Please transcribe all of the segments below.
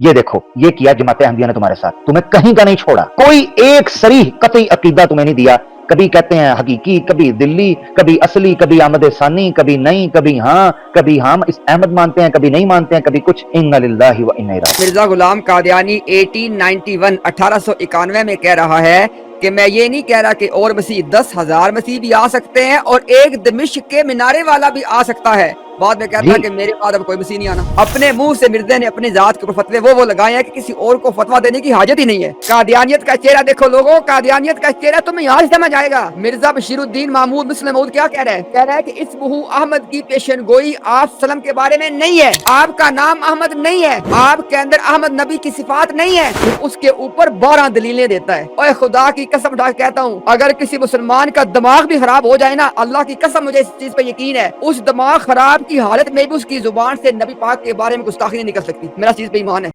یہ دیکھو یہ کیا جماعت احمدیہ نے تمہارے ساتھ، تمہیں کہیں کا نہیں چھوڑا، کوئی ایک صریح قطعی عقیدہ تمہیں نہیں دیا، کبھی کہتے ہیں حقیقی، کبھی دلی، کبھی اصلی، کبھی آمد ثانی، کبھی نہیں، کبھی ہم اس احمد مانتے ہیں، کبھی نہیں مانتے ہیں، کبھی کچھ۔ ان للہ و انا الیہ راجعون۔ مرزا غلام قادیانی 1891 1891 میں کہہ رہا ہے کہ میں یہ نہیں کہہ رہا کہ اور مسیح 10,000 مسیح بھی آ سکتے ہیں اور ایک دمشق کے مینارے والا بھی آ سکتا ہے، بعد میں کہتا جی ہے کہ میرے بعد اب کوئی مسیح نہیں آنا۔ اپنے منہ سے مردے نے اپنی ذات کے اوپر فتوے وہ لگائے ہیں کہ کسی اور کو فتوا دینے کی حاجت ہی نہیں ہے۔ قادیانیت کا چہرہ دیکھو لوگوں، قادیانیت کا چہرہ تمہیں یہاں سے سمجھ آئے گا۔ مرزا بشیر الدین محمود مسلم موعود کیا کہہ رہا ہے؟ کہہ رہا ہے کہ اسمہ احمد کی پیشن گوئی آپ سلم کے بارے میں نہیں ہے، آپ کا نام احمد نہیں ہے، آپ کے اندر احمد نبی کی صفات نہیں ہے، اس کے اوپر 12 دلیلیں دیتا ہے۔ اور خدا کی قسم اٹھا کے کہتا ہوں، اگر کسی مسلمان کا دماغ بھی خراب ہو جائے نا، اللہ کی قسم مجھے اس چیز پہ یقین ہے، اس دماغ خراب کی حالت میں بھی اس کی زبان سے نبی پاک کے بارے میں گستاخی نہیں نکل سکتی، میرا چیز پہ ایمان ہے۔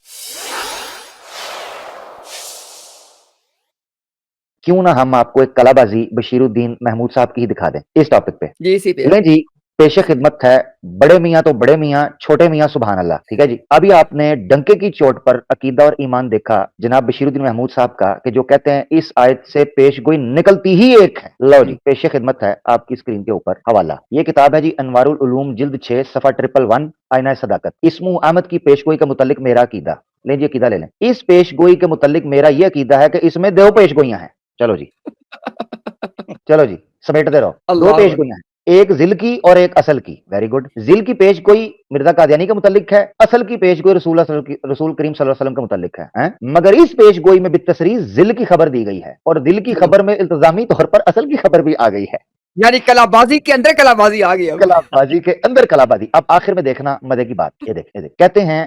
کیوں نہ ہم آپ کو ایک کلا بازی بشیر الدین محمود صاحب کی ہی دکھا دیں اس ٹاپک پہ؟ جی اسی پہ لیں جی، پیش خدمت ہے بڑے میاں تو بڑے میاں، چھوٹے میاں سبحان اللہ، ٹھیک ہے جی۔ ابھی آپ نے ڈنکے کی چوٹ پر عقیدہ اور ایمان دیکھا جناب بشیر الدین محمود صاحب کا، کہ جو کہتے ہیں اس آیت سے پیش گوئی نکلتی ہی ایک ہے۔ لو جی، پیش خدمت ہے آپ کی اسکرین کے اوپر حوالہ، یہ کتاب ہے جی انوار العلوم جلد 6 صفحہ 111 آئینہ صداقت، اسمو احمد کی پیش گوئی کے متعلق میرا عقیدہ۔ لیں جی عقیدہ لے لیں، اس پیش گوئی کے متعلق میرا یہ عقیدہ ہے کہ اس میں دو پیش گوئیاں ہیں۔ چلو جی چلو جی سمیٹتے رہو، دو اللہ پیش گوئیاں ہیں، ایک ذل کی اور ایک اصل کی۔ Very good. ذل کی پیش گوئی مرزا قادیانی کے متعلق ہے، اصل کی پیش گوئی رسول کریم صلی اللہ علیہ وسلم کے متعلق ہے۔ مگر اس پیش گوئی میں بالتصریح ذل کی خبر دی گئی ہے، اور دل کی خبر میں التزامی طور پر اصل کی خبر بھی آ گئی ہے، یعنی کلا بازی کے اندر کلا بازی آ گئی اب۔ کلا بازی کے اندر کلا بازی۔ اب آخر میں دیکھنا مزے کی بات، یہ دیکھ کہتے ہیں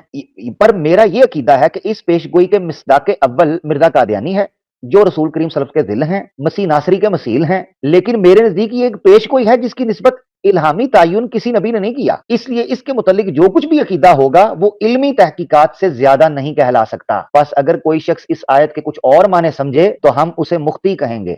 پر میرا یہ عقیدہ ہے کہ اس پیش گوئی کے مصداق اول مرزا قادیانی ہے، جو رسول کریم صلی اللہ علیہ وسلم کے ذل ہیں، مسیح ناصری کے مسیل ہیں، لیکن میرے نزدیک یہ ایک پیش گوئی ہے جس کی نسبت الہامی تعین کسی نبی نے نہیں کیا، اس لیے اس کے متعلق جو کچھ بھی عقیدہ ہوگا وہ علمی تحقیقات سے زیادہ نہیں کہلا سکتا۔ بس اگر کوئی شخص اس آیت کے کچھ اور معنی سمجھے تو ہم اسے مختی کہیں گے۔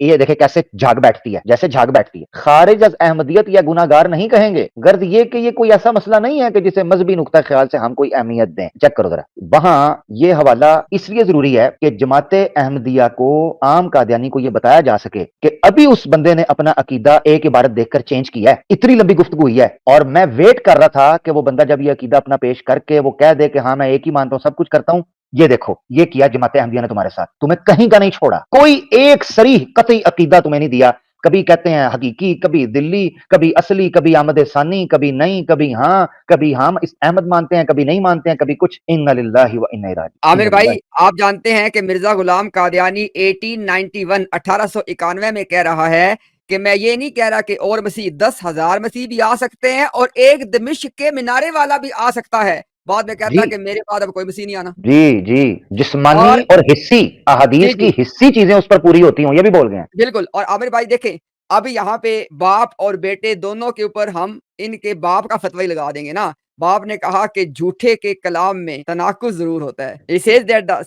یہ دیکھیں کیسے جھاگ بیٹھتی ہے، جیسے جھاگ بیٹھتی ہے۔ خارج از احمدیت یا گناہگار نہیں کہیں گے، غرض یہ کہ یہ کوئی ایسا مسئلہ نہیں ہے کہ جسے مذہبی نقطہ خیال سے ہم کوئی اہمیت دیں۔ چیک کرو ذرا، وہاں یہ حوالہ اس لیے ضروری ہے کہ جماعت احمدیہ کو، عام قادیانی کو یہ بتایا جا سکے کہ ابھی اس بندے نے اپنا عقیدہ ایک عبارت دیکھ کر چینج کیا ہے۔ اتنی لمبی گفتگو ہوئی ہے اور میں ویٹ کر رہا تھا کہ وہ بندہ جب یہ عقیدہ اپنا پیش کر کے وہ کہہ دے کہ ہاں میں ایک ہی مانتا ہوں، سب کچھ کرتا ہوں۔ یہ دیکھو یہ کیا جماعت احمدیہ نے تمہارے ساتھ، تمہیں کہیں کا نہیں چھوڑا، کوئی ایک صریح قطعی عقیدہ تمہیں نہیں دیا، کبھی کہتے ہیں حقیقی، کبھی دلی، کبھی اصلی، کبھی آمد ثانی، کبھی نہیں، کبھی ہم اس احمد مانتے ہیں، کبھی نہیں مانتے ہیں، کبھی کچھ۔ ان للہ و انا الیہ راجعون۔ عامر بھائی آپ جانتے ہیں کہ مرزا غلام قادیانی 1891 1891 میں کہہ رہا ہے کہ میں یہ نہیں کہہ رہا کہ اور مسیح 10,000 مسیح بھی آ سکتے ہیں اور ایک دمشق کے مینارے والا بھی آ سکتا ہے، بعد میں کہتا ہے جی کہ میرے بعد اب کوئی مسیح نہیں آنا۔ جی جسمانی اور اور حصی جی احادیث جی کی حصی چیزیں اس پر پوری ہوتی ہوں، یہ بھی بول گئے ہیں۔ بالکل۔ اور عامر بھائی دیکھیں اب یہاں پہ باپ اور بیٹے دونوں کے اوپر ہم ان کے باپ کا فتوی لگا دیں گے نا۔ باپ نے کہا کہ جھوٹے کے کلام میں تناقض ضرور ہوتا ہے۔ He says that the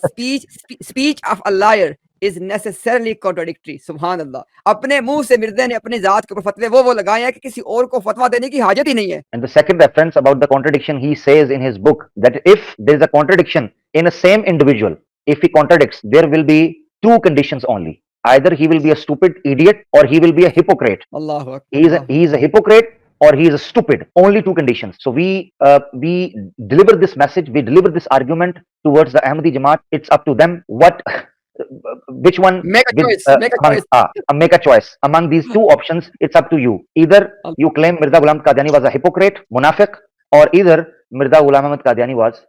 speech of a liar is necessarily contradictory۔ سبحان اللہ، اپنے منہ سے مردے نے اپنی ذات کے اوپر فتوے وہ لگائے ہیں کہ کسی اور کو فتویٰ دینے کی حاجت ہی نہیں ہے۔ And the second reference about the contradiction, he says in his book that if there is a contradiction in a same individual, if he contradicts, there will be two conditions only. Either he will be a stupid idiot or he will be a hypocrite. Allah He Akbar. is a hypocrite or he is a stupid. Only two conditions. So we deliver this message, we deliver this argument towards the Ahmadi Jamaat. It's up to them which one Make a with choice, make a choice۔ make a choice among these two options. It's up to you. Either you claim Mirza Ghulam Qadiani was a hypocrite, munafiq, or either Mirza Ghulam Ahmad Qadiani was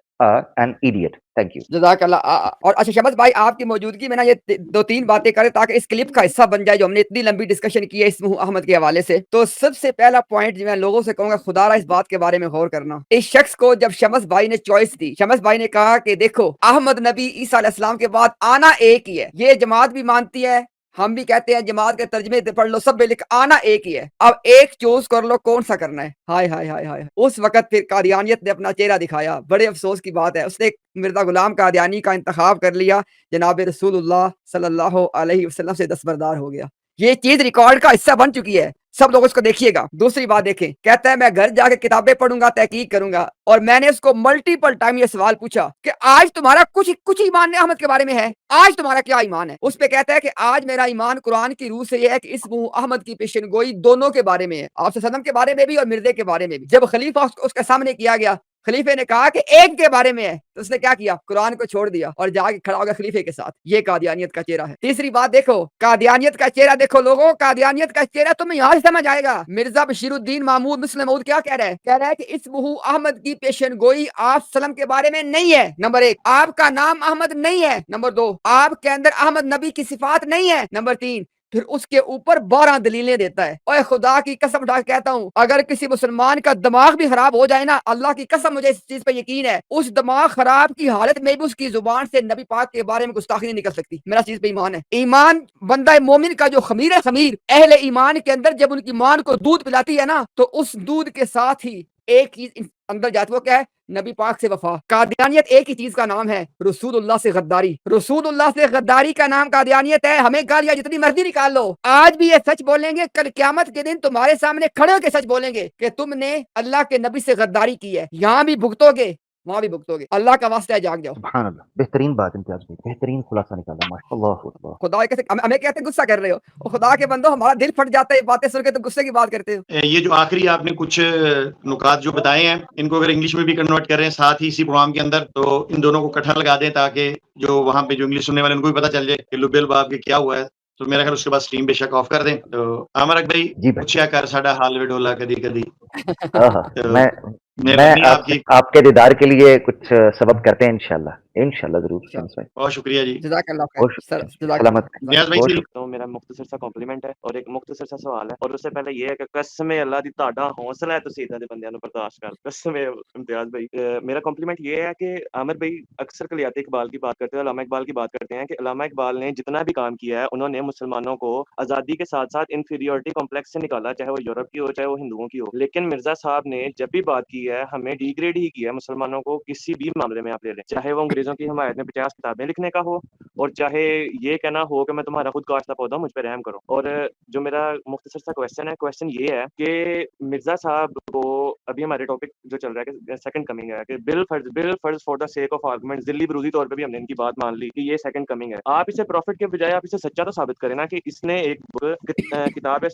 an idiot. Thank you. جزاک اللہ۔ اور اچھا شمس بھائی آپ کی موجودگی میں نا یہ دو تین باتیں کریں تاکہ اس کلپ کا حصہ بن جائے جو ہم نے اتنی لمبی ڈسکشن کی ہے اسمہ احمد کے حوالے سے۔ تو سب سے پہلا پوائنٹ جو میں لوگوں سے کہوں گا خدا را اس بات کے بارے میں غور کرنا، اس شخص کو جب شمس بھائی نے چوائس دی، شمس بھائی نے کہا کہ دیکھو احمد نبی عیسیٰ علیہ السلام کے بعد آنا ایک ہی ہے، یہ جماعت بھی مانتی ہے، ہم بھی کہتے ہیں، جماعت کے ترجمے پڑھ لو سب لکھ آنا ایک ہی ہے، اب ایک چوز کر لو کون سا کرنا ہے۔ ہائے ہائے ہائے ہائے، اس وقت پھر قادیانیت نے اپنا چہرہ دکھایا، بڑے افسوس کی بات ہے، اس نے مرزا غلام قادیانی کا انتخاب کر لیا، جناب رسول اللہ صلی اللہ علیہ وسلم سے دستبردار ہو گیا۔ یہ چیز ریکارڈ کا حصہ بن چکی ہے, سب لوگ اس کو دیکھیے گا. دوسری بات دیکھیں, کہتا ہے میں گھر جا کے کتابیں پڑھوں گا, تحقیق کروں گا, اور میں نے اس کو ملٹیپل ٹائم یہ سوال پوچھا کہ آج تمہارا کچھ ایمان احمد کے بارے میں ہے, آج تمہارا کیا ایمان ہے؟ اس پہ کہتا ہے کہ آج میرا ایمان قرآن کی روح سے یہ ہے کہ اسمہ احمد کی پیشن گوئی دونوں کے بارے میں ہے, آپ صلی اللہ علیہ وسلم کے بارے میں بھی اور مردے کے بارے میں بھی. جب خلیفہ اس کے سامنے کیا گیا, خلیفے نے کہا کہ ایک کے بارے میں ہے, تو اس نے کیا کیا؟ قرآن کو چھوڑ دیا اور جا کے کھڑا ہو گیا خلیفے کے ساتھ. یہ قادیانیت کا چہرہ ہے. تیسری بات دیکھو, قادیانیت کا چہرہ دیکھو لوگوں, قادیانیت کا چہرہ تمہیں یہاں سے سمجھ آئے گا. مرزا بشیر الدین محمود مسلم مود کیا کہہ رہا ہے؟ کہہ رہا ہے کہ اسمہ احمد کی پیشن گوئی آپ سلم کے بارے میں نہیں ہے. نمبر ایک, آپ کا نام احمد نہیں ہے. نمبر دو, آپ کے اندر احمد نبی کی صفات نہیں ہے. نمبر تین, پھر اس کے اوپر 12 دلیلیں دیتا ہے. اوے خدا کی قسم اٹھا کے کہتا ہوں, اگر کسی مسلمان کا دماغ بھی خراب ہو جائے نا, اللہ کی قسم مجھے اس چیز پہ یقین ہے, اس دماغ خراب کی حالت میں بھی اس کی زبان سے نبی پاک کے بارے میں گستاخی نہیں نکل سکتی. میرا چیز پہ ایمان ہے. ایمان بندہ مومن کا جو خمیر ہے, خمیر اہل ایمان کے اندر جب ان کی مان کو دودھ پلاتی ہے نا, تو اس دودھ کے ساتھ ہی ایک چیز اندر جاتی, وہ کیا ہے؟ نبی پاک سے وفا. قادیانیت ایک ہی چیز کا نام ہے, رسول اللہ سے غداری. رسول اللہ سے غداری کا نام قادیانیت ہے. ہمیں گالیاں جتنی مرضی نکال لو, آج بھی یہ سچ بولیں گے, کل قیامت کے دن تمہارے سامنے کھڑے ہو کے سچ بولیں گے کہ تم نے اللہ کے نبی سے غداری کی ہے. یہاں بھی بھگتو گے, وہاں بھی بھگتو گے. اللہ کا واسطہ ہے, جاگ جاؤ. سبحان اللہ, بہترین بات امتیاز بھائی, بہترین خلاصہ نکالا, ماشاء اللہ. خدا کیسے ہمیں کہتے ہیں غصہ کر رہے ہو, اور خدا کے بندو ہمارا دل پھٹ جاتا ہے باتیں سن کے, تو غصے کی بات کرتے ہو. یہ جو آخری آپ نے کچھ نکات جو بتائے ہیں, ان کو اگر انگلش میں بھی کنورٹ کریں ساتھ ہی اسی پروگرام کے اندر, تو ان دونوں کو کٹھا لگا دیں تاکہ جو وہاں پہ جو انگلش سننے والے ان کو بھی پتہ چل جائے کہ لبیل باپ کے کیا ہوا ہے. تو میرا خیال اس کے بعد سٹریم بے شک آف کر دیں. تو عامر اک بھائی جی بھائی, پوچھیا کر ساڈا حال وڈولا کدی کدی. میں مہربانی آپ کی, آپ کے دیدار کے لیے کچھ سبب کرتے ہیں انشاءاللہ, انشاءاللہ ضرور. بہت شکریہ جی. جزاک اللہ خیر. سلامت. نیاز بھائی سے تو میرا مختصر سا کمپلیمنٹ ہے اور ایک مختصر سا سوال ہے, اور اس سے پہلے یہ ہے کہ قسم اللہ دی تہاڈا حوصلہ ہے تسی ادھر دے بندیاں نوں برداشت کر. قسم امتیاز بھائی, میرا کمپلیمنٹ یہ ہے کہ عامر بھائی اکثر کلیات اقبال کی بات کرتے ہیں, علامہ اقبال کی بات کرتے ہیں کہ علامہ اقبال نے جتنا بھی کام کیا ہے, انہوں نے مسلمانوں کو آزادی کے ساتھ ساتھ انفیریورٹی کمپلیکس سے نکالا, چاہے وہ یورپ کی ہو چاہے وہ ہندوؤں کی ہو. لیکن مرزا صاحب نے جب بھی بات کی ہے, ہمیں ڈی گریڈ ہی کیا ہے مسلمانوں کو, کسی بھی معاملے میں آپ لے لیں, چاہے وہ انگریزوں کی حمایت میں 50 کتابیں لکھنے کا ہو, اور چاہے یہ کہنا ہو کہ میں تمہارا خود کاشتہ پودا ہوں, مجھ پہ رحم کرو. اور جو میرا مختصر سا کویشچن ہے, کویشچن یہ ہے کہ مرزا صاحب کو ابھی ہمارے ٹاپک جو چل رہا ہے کہ سیکنڈ کمنگ ہے, کہ بل فرض for the sake of argument, ذلی بروزی طور پہ بھی ہم نے ان کی بات مان لی کہ یہ سیکنڈ کمنگ ہے. آپ اسے پروفٹ کے بجائے آپ اسے سچا تو ثابت کریں نا, کہ اس نے ایک کتاب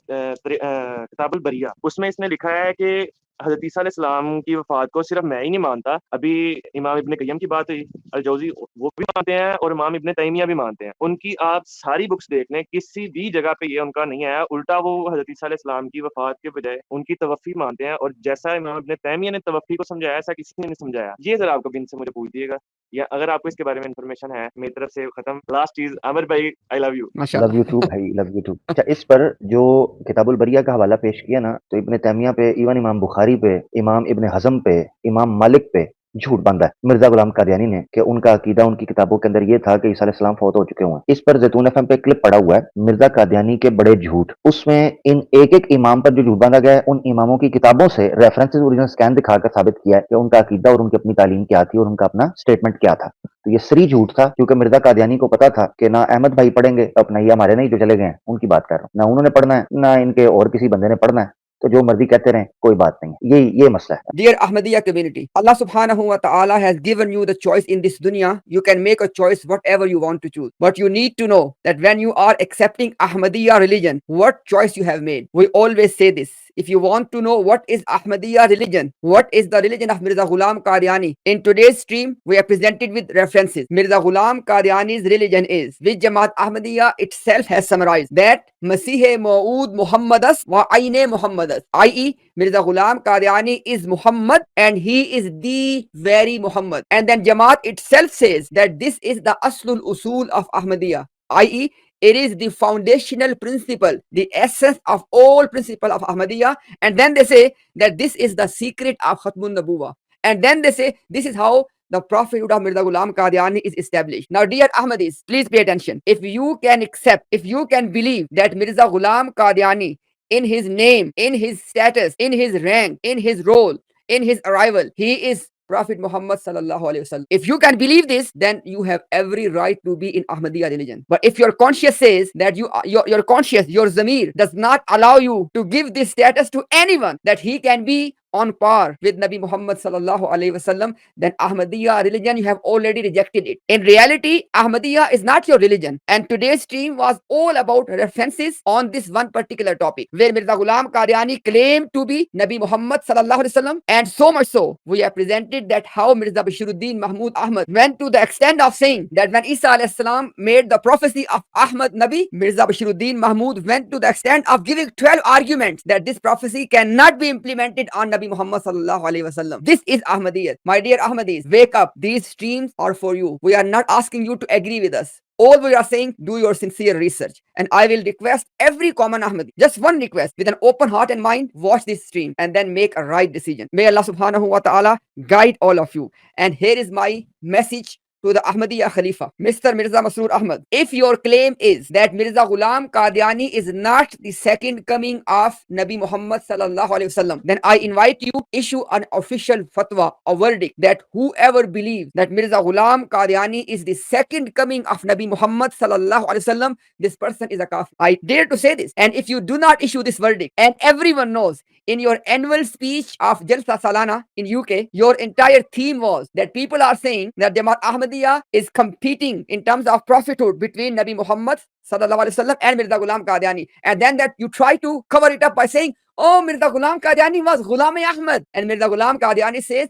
البریہ, اس میں اس نے لکھا ہے کہ حضرت عیسیٰ علیہ السلام کی وفات کو صرف میں ہی نہیں مانتا, ابھی امام ابن قیم کی بات ہوئی, الجوزی وہ بھی مانتے ہیں, اور امام ابن تیمیہ بھی مانتے ہیں. ان کی آپ ساری بکس دیکھ لیں, کسی بھی جگہ پہ یہ ان کا نہیں آیا, الٹا وہ حضرت عیسیٰ علیہ السلام کی وفات کے بجائے ان کی توفی مانتے ہیں, اور جیسا امام ابن تیمیہ نے توفی کو سمجھایا ایسا کسی نے نہیں سمجھایا. یہ ذرا آپ کبھی ان سے مجھے پوچھ دیے گا, یا اگر آپ کو اس کے بارے میں انفارمیشن ہے. میری طرف سے ختم. لاسٹ چیز, عامر بھائی I love you. Love you too بھائی, لو یو ٹو. اچھا, اس پر جو کتاب البریہ کا حوالہ پیش کیا نا, تو ابن تیمیہ پہ, ایون امام بخاری پہ, امام ابن حزم پہ, امام مالک پہ جھوٹ باندھا ہے مرزا غلام قادیانی نے, کہ ان کا عقیدہ ان کی کتابوں کے اندر یہ تھا کہ عیسیٰ علیہ السلام فوت ہو چکے ہوئے ہیں. اس پر زیتون ایف ایم پہ کلپ پڑا ہوا ہے, مرزا قادیانی کے بڑے جھوٹ. اس میں ان ایک ایک امام پر جو جھوٹ باندھا گیا ہے, ان اماموں کی کتابوں سے ریفرنسز اوریجنل سکین دکھا کر ثابت کیا ہے کہ ان کا عقیدہ اور ان کی اپنی تعلیم کیا تھی اور ان کا اپنا اسٹیٹمنٹ کیا تھا. تو یہ سری جھوٹ تھا, کیونکہ مرزا قادیانی کو پتا تھا کہ نہ احمد بھائی پڑھیں گے, اپنا یہ ہمارے نہیں جو چلے گئے ہیں ان کی بات کر رہا ہوں, نہ انہوں نے پڑھنا ہے نہ ان کے اور کسی بندے نے پڑھنا ہے, تو جو مرضی کہتے رہیں, کوئی بات نہیں. یہ مسئلہ ہے. Dear Ahmadiyya community, Allah subhanahu wa ta'ala has given you the choice in this dunya. You can make a choice whatever you want to choose. But you need to know that when you are accepting Ahmadiyya religion, what choice you have made. We always say this. If you want to know what is Ahmadiyya religion, what is the religion of Mirza Ghulam Qadiani, in today's stream, we are presented with references. Mirza Ghulam Qadiani's religion is, which Jamaat Ahmadiyya itself has summarized, that Masih Ma'ud Muhammadas wa Aine Muhammadas, i.e. Mirza Ghulam Qadiani is Muhammad and he is the very Muhammad. And then Jamaat itself says that this is the Aslul Usul of Ahmadiyya, i.e. it is the foundational principle, the essence of all principle of Ahmadiyya. And then they say that this is the secret of Khatmun Nabuwa. And then they say this is how the prophethood of Mirza Ghulam Qadiani is established. Now, dear Ahmadis, please pay attention. If you can accept, if you can believe that Mirza Ghulam Qadiani, in his name, in his status, in his rank, in his role, in his arrival, he is Prophet Muhammad sallallahu alaihi wasallam. If you can believe this, then you have every right to be in Ahmadiyya religion. But if your conscience says that your conscience, your zamir does not allow you to give this status to anyone, that he can be on par with Nabi Muhammad sallallahu alaihi wasallam, then Ahmadiyya religion, you have already rejected it. In reality, Ahmadiyya is not your religion. And today's stream was all about references on this one particular topic, where Mirza Ghulam Qadiani claimed to be Nabi Muhammad sallallahu alaihi wasallam. And so much so, we have presented that how Mirza Bashiruddin Mahmud Ahmad went to the extent of saying that when Isa alayhi salam made the prophecy of Ahmad Nabi, Mirza Bashiruddin Mahmud went to the extent of giving 12 arguments that this prophecy cannot be implemented on Nabi Muhammad sallallahu alaihi wasallam. This is Ahmadiyyat. My dear Ahmadis, wake up. These streams are for you. We are not asking you to agree with us. All we are saying, do your sincere research. And I will request every common Ahmadi, just one request, with an open heart and mind, watch this stream and then make a right decision. May Allah subhanahu wa ta'ala guide all of you. And here is my message to the Ahmadiyya Khalifa, Mr. Mirza Masroor Ahmad. If your claim is that Mirza Ghulam Qadiani is not the second coming of Nabi Muhammad sallallahu alaihi wasallam, then I invite you issue an official fatwa, a verdict, that whoever believes that Mirza Ghulam Qadiani is the second coming of Nabi Muhammad sallallahu alaihi wasallam, this person is a kafir. I dare to say this. And if you do not issue this verdict, and everyone knows, in your annual speech of Jalsa Salana in UK, your entire theme was that people are saying that Jamaat Ahmadiyya is competing in terms of prophethood between Nabi Muhammad sallallahu alaihi wasallam and Mirza Ghulam Qadiani. And then that you try to cover it up by saying, oh, Mirza Ghulam Qadiani was Ghulam-e-Ahmad. And Mirza Ghulam Qadiani says,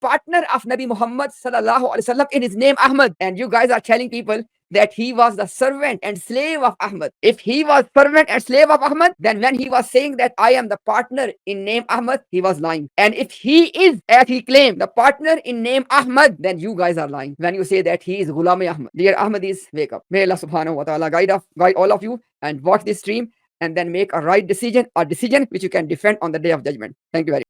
partner of Nabi Muhammad sallallahu alaihi wasallam in his name Ahmad. And you guys are telling people that he was the servant and slave of Ahmad. If he was servant and slave of Ahmad, then when he was saying that I am the partner in name Ahmad, he was lying. And if he is, as he claimed, the partner in name Ahmad, then you guys are lying when you say that he is Ghulam-e-Ahmad. Dear Ahmadis, wake up. May Allah subhanahu wa ta'ala guide all of you and watch this stream and then make a right decision, a decision which you can defend on the day of judgment. Thank you very much.